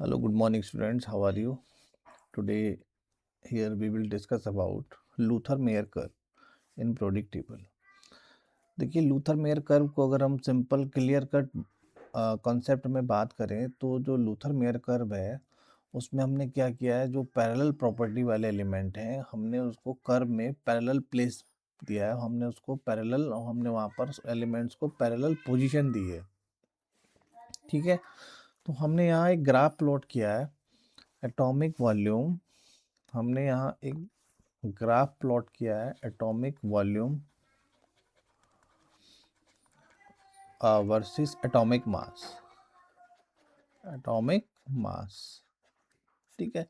Hello, good morning, students. How are you? Today, here we will discuss about Luther-mayor curve in periodic table. देखिए, Luther-mayor curve को अगर हम simple clear cut concept में बात करें तो जो लूथर-मेयर कर्व है उसमें हमने क्या किया है, जो पैरेलल प्रॉपर्टी वाले एलिमेंट हैं हमने उसको कर्व में पैरेलल प्लेस दिया है। हमने उसको पैरेलल और हमने वहाँ पर एलिमेंट्स को पैरेलल पोजीशन दी है। ठीक है, तो हमने यहाँ एक ग्राफ प्लॉट किया है एटॉमिक वॉल्यूम। हमने यहाँ एक ग्राफ प्लॉट किया है atomic volume versus atomic mass. Atomic mass, ठीक है।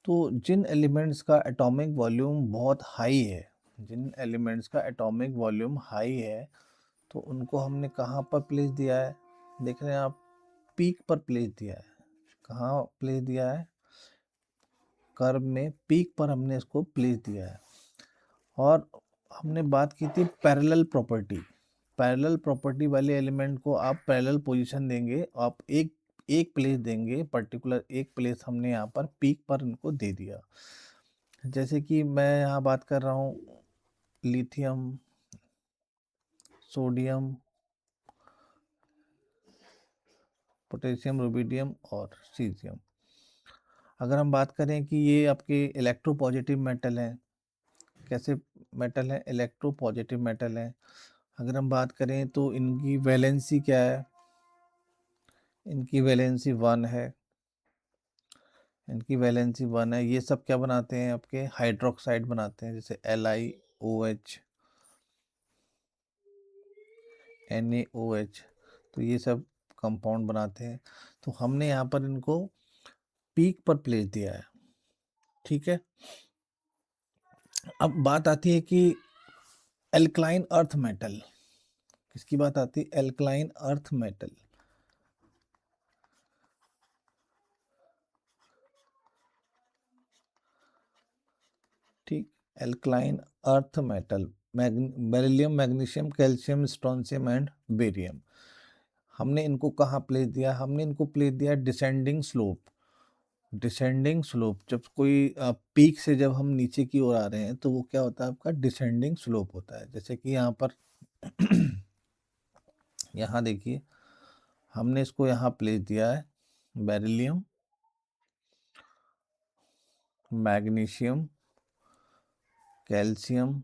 तो जिन एलिमेंट्स का एटॉमिक वॉल्यूम बहुत हाई है, जिन एलिमेंट्स का एटॉमिक वॉल्यूम हाई है तो उनको हमने कहाँ पर प्लेस दिया है, देख रहे हैं आप, पीक पर प्लेस दिया है। कहाँ प्लेस दिया है? कर्व में पीक पर हमने इसको प्लेस दिया है। और हमने बात की थी पैरेलल प्रॉपर्टी। पैरेलल प्रॉपर्टी वाले एलिमेंट को आप पैरेलल पोजीशन देंगे, आप एक प्लेस देंगे, पर्टिकुलर एक प्लेस हमने यहाँ पर पीक पर इनको दे दिया। जैसे कि मैं यहाँ बात कर रहा हूँ लिथियम, सोडियम, पोटेशियम, रुबिडियम और सीजियम। अगर हम बात करें कि ये आपके इलेक्ट्रोपॉजिटिव मेटल हैं, कैसे मेटल हैं? इलेक्ट्रोपॉजिटिव मेटल हैं। अगर हम बात करें तो इनकी वैलेंसी क्या है? इनकी वैलेंसी 1 है। इनकी वैलेंसी 1 है। ये सब क्या बनाते हैं? आपके हाइड्रोक्साइड बनाते हैं, जैसे LiOH, NaOH। तो ये सब कंपाउंड बनाते हैं। तो हमने यहाँ पर इनको पीक पर प्लेस दिया है, ठीक है। अब बात आती है कि एल्कलाइन अर्थ मेटल, किसकी बात आती है? Alkaline earth metal. ठीक, alkaline earth metal, beryllium, magnesium, calcium, strontium and barium. हमने इनको कहाँ प्लेस दिया? हमने इनको प्लेस दिया डिसेंडिंग स्लोप। डिसेंडिंग स्लोप, जब कोई पीक से जब हम नीचे की ओर आ रहे हैं तो वो क्या होता है? आपका डिसेंडिंग स्लोप होता है। जैसे कि यहाँ पर यहाँ देखिए, हमने इसको यहाँ प्लेस दिया है बेरिलियम, मैग्नीशियम, कैल्शियम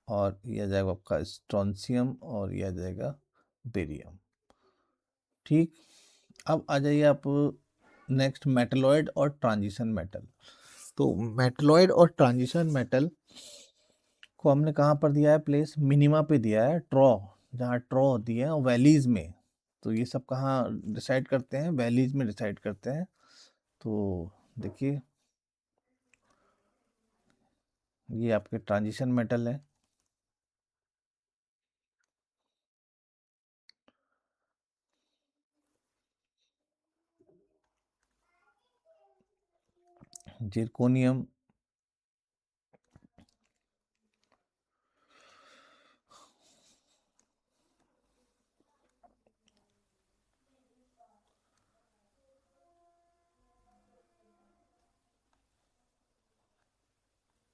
और यह जाएगा आपका स्ट्रोंशियम और यह जाएगा बेरियम। ठीक, अब आ जाइए आप नेक्स्ट, मेटलॉइड और ट्रांजिशन मेटल। तो मेटलॉइड और ट्रांजिशन मेटल को हमने कहाँ पर दिया है प्लेस? मिनिमा पे दिया है, ट्रॉ, जहाँ ट्रॉ होती है और वैलीज में। तो ये सब कहाँ डिसाइड करते हैं? वैलीज में डिसाइड करते हैं। तो देखिए, ये आपके ट्रांजिशन मेटल है। जिरकोनियम,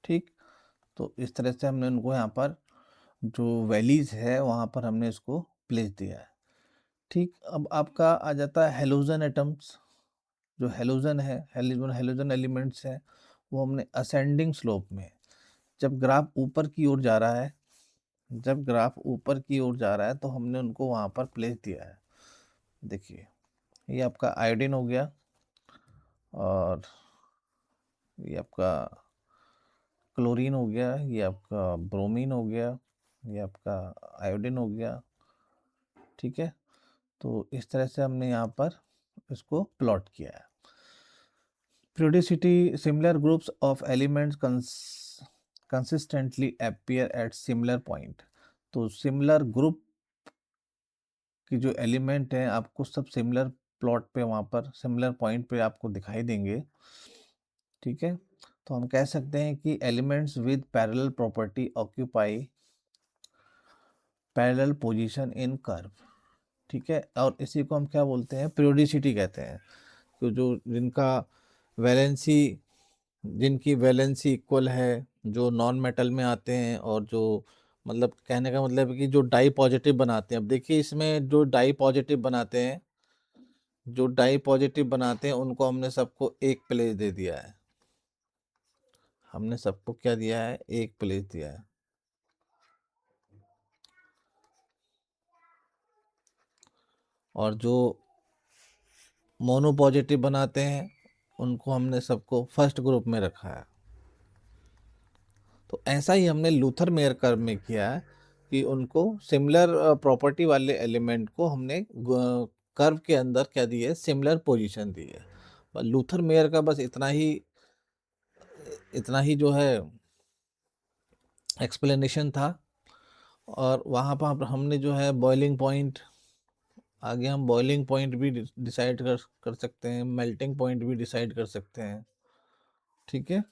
ठीक। तो इस तरह से हमने उनको यहाँ पर जो वैलीज है वहाँ पर हमने इसको प्लेस दिया है, ठीक। अब आपका आ जाता है हेलोजन एटम्स। जो हेलोजन है, हेलोजन एलिमेंट्स हैं, वो हमने असेंडिंग स्लोप में, जब ग्राफ ऊपर की ओर जा रहा है, जब ग्राफ ऊपर की ओर जा रहा है तो हमने उनको वहाँ पर प्लेस दिया है। देखिए, ये आपका आयोडीन हो गया और ये आपका क्लोरीन हो गया, ये आपका ब्रोमीन हो गया, ये आपका आयोडीन हो गया, ठीक है। तो इस तरह से हमने यहाँ पर इसको प्लॉट किया है। Periodicity, similar groups of elements consistently appear at similar point। तो सिमिलर ग्रुप की जो एलिमेंट हैं आपको सब सिमिलर प्लॉट पे, वहाँ पर सिमिलर पॉइंट पे आपको दिखाई देंगे, ठीक है। तो हम कह सकते हैं कि elements with parallel property occupy parallel position in curve, ठीक है। और इसी को हम क्या बोलते हैं? पीरियोडिसिटी कहते हैं। जो जिनकी वैलेंसी इक्वल है, जो नॉन मेटल में आते हैं, और जो मतलब कहने का मतलब है कि जो डाई पॉजिटिव बनाते हैं। अब देखिए इसमें जो डाई पॉजिटिव बनाते हैं उनको हमने सबको एक प्लेस दे दिया है। हमने सबको क्या दिया है? एक प्लेस दिया है। और जो मोनो पॉजिटिव बनाते हैं उनको हमने सबको फर्स्ट ग्रुप में रखा है। तो ऐसा ही हमने लूथर मेयर कर्व में किया है कि उनको सिमिलर प्रॉपर्टी वाले एलिमेंट को हमने कर्व के अंदर क्या दी है? सिमिलर पोजीशन दी है। लूथर मेयर का बस इतना ही जो है एक्सप्लेनेशन था। और वहाँ पर हमने जो है बॉइलिंग पॉइंट, आगे हम बॉइलिंग पॉइंट भी डिसाइड कर सकते हैं, मेल्टिंग पॉइंट भी डिसाइड कर सकते हैं। ठीक है,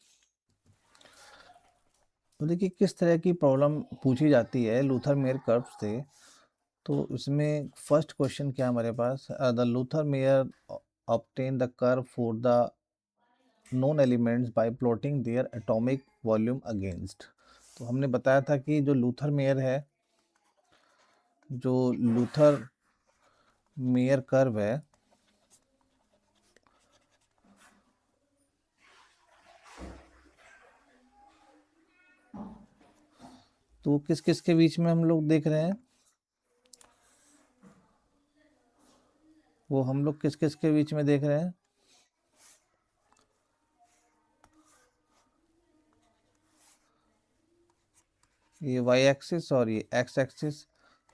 तो देखिए किस तरह की प्रॉब्लम पूछी जाती है लूथर मेयर कर्व से। तो इसमें फर्स्ट क्वेश्चन क्या है हमारे पास? The Lothar Meyer obtain the curve for the known elements by plotting their atomic volume against. तो हमने बताया था कि जो लूथर मेयर कर्व है, तो किस किस के बीच में हम लोग देख रहे हैं? वो हम लोग किस किस के बीच में देख रहे हैं? ये वाई एक्सिस और ये एक्स एक्सिस।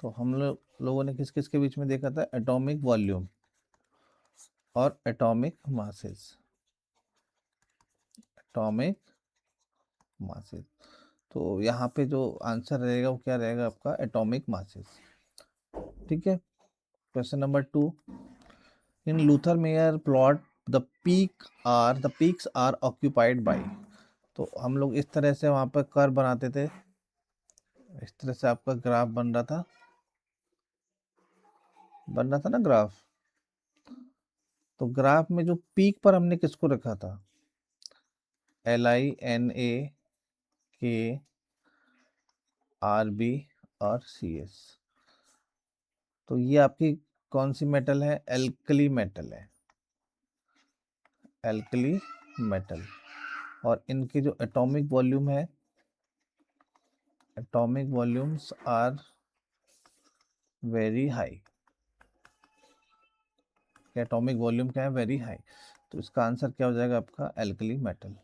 तो हम लोगों ने किस किस के बीच में देखा था? एटॉमिक वॉल्यूम और एटॉमिक मासेस। Atomic masses. तो यहाँ पे जो आंसर रहेगा वो क्या रहेगा आपका? Atomic masses. ठीक है, question number 2, in Luther Meyer plot the peaks are occupied by. तो हम लोग इस तरह से वहाँ पर कर्व बनाते थे, इस तरह से आपका ग्राफ बन रहा था ना ग्राफ। तो ग्राफ में जो पीक पर हमने किसको रखा था? LINA, RB और CS। तो ये आपकी कौन सी मेटल है? एल्कली मेटल है, एल्कली मेटल। और इनके जो एटॉमिक वॉल्यूम है, atomic volumes are very high. Atomic volume क्या है? Very high. तो इसका आंसर क्या हो जाएगा आपका? Alkali metal.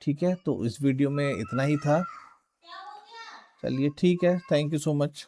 ठीक है, तो इस वीडियो में इतना ही था। चलिए ठीक है, थैंक यू सो मच।